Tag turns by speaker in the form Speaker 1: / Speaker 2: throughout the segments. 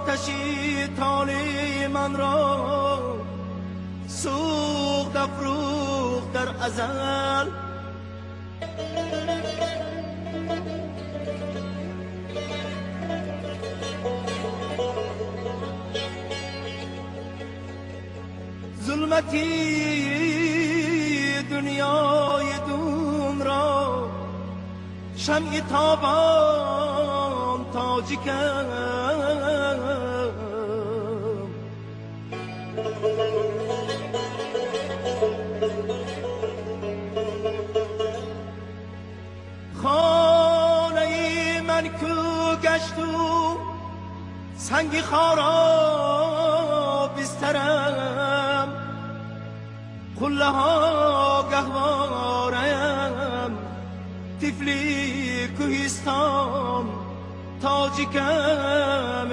Speaker 1: آتشی تالی من را سوخت افروخت در ازل، ظلمتی دنیای دون را شمع تابان تاجی کردم. خانه من کو گشت و سنگ خارا بسترم، خله ها گهوارم، تفلی کوهستان تاجیکم.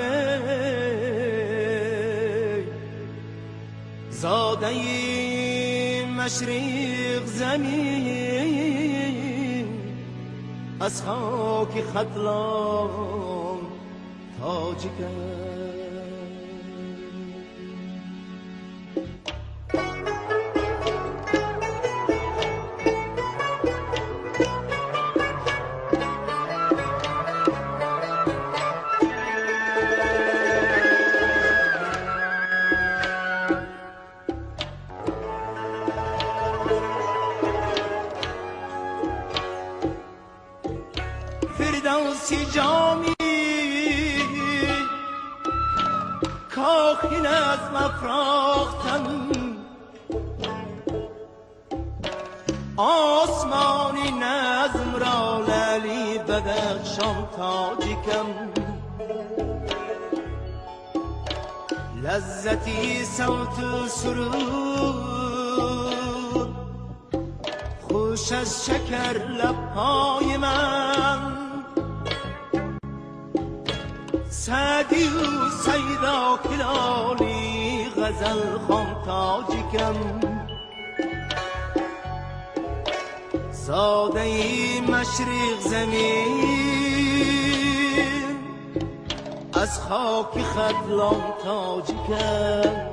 Speaker 1: زاده مشرق زمین از خاک ختلان تاجیکم. فردوسی جامی کاخی نظم افراختم، آسمانی نظم را لعلی بدخشان تاجیکم. لذتی صوت و سرود خوش از شکر لبهای من، سعدی و سیدا کلالی غزل خوان تاجیکم. زاده مشرق زمین از خاک ختلان تاجیکم.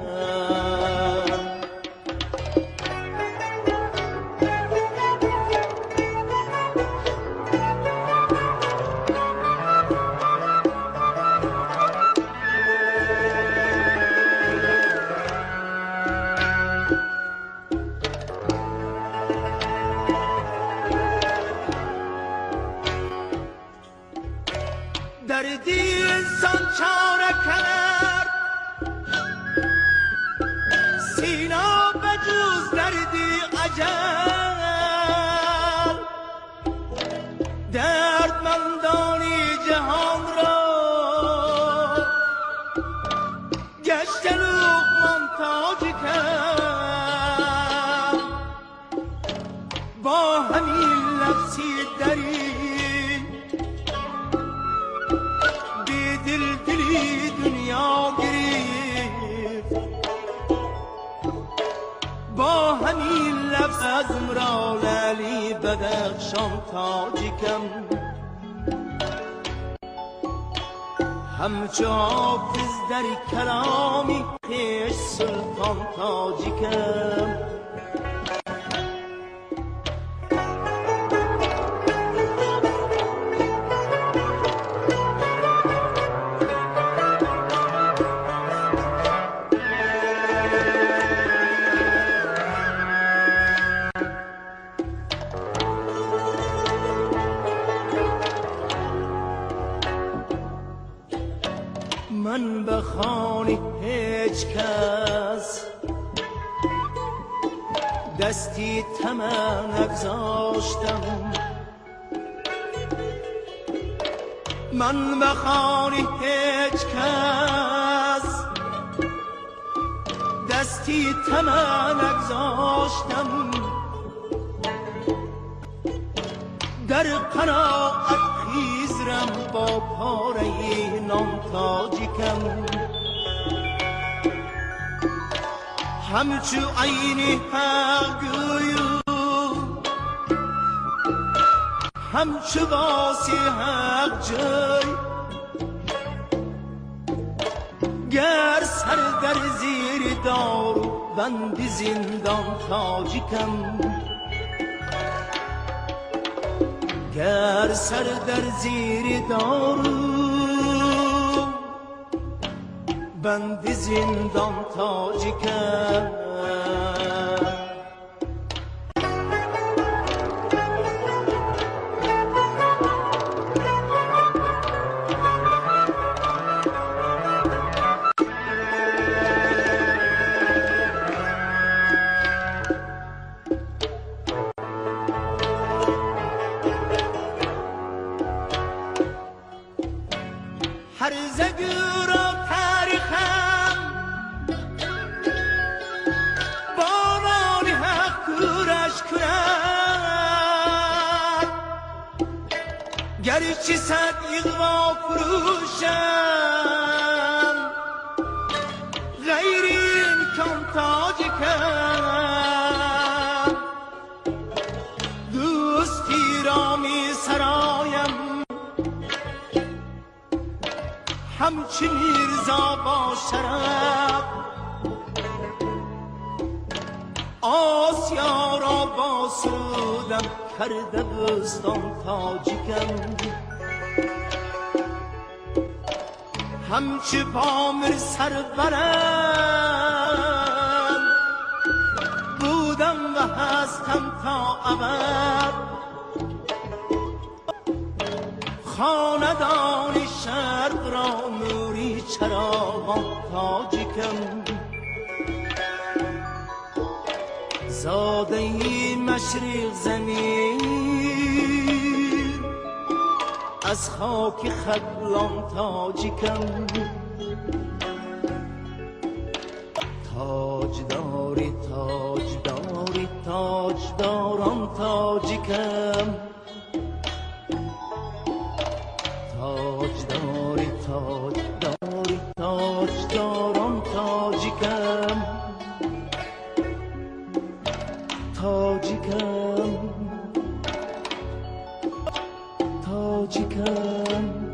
Speaker 1: دردی انسان چاره کرد سینا بجوز دردی اجل، دردمندانی جهان را گشت لقمان تاجی کرد. با همین لفظی دری دنیا گرفت، با همین لفظ ازم را لعلی بدخشان تاجیکم. همچو حافظ در کلامی خویش سلطان تاجیکم. من به خانه هیچ کس دستی طمع نگذاشتم، من به خانه هیچ کس دستی طمع نگذاشتم. در قناعت خیزرم با پاره نان تاجیکم. همچو عین حق گویو همچو واسی حق جای گر سر در زیر دارو بندی زندان تاجیکم گر سر در زیر دارو بندی زندان تاجیکم هر زگور و تاریخم بانان حق کورش کرد گرچه صد اغوا فروشم غیر این کن تاجیکم دوستی را می سرایم همچی میرزا با شرف آسیا را با سرودم کرده بستان تاجیکم همچی پامر سرورم بودم و هستم تا ابد خاندان شرق را نوری چراغان تاجیکم زاده مشرق زمین از خاک خدلان تاجیکم تاجداری تاجداری تاجداران تاجیکم تاجداری تاجداری تاجداران تاجیکم تاجیکم تاجیکم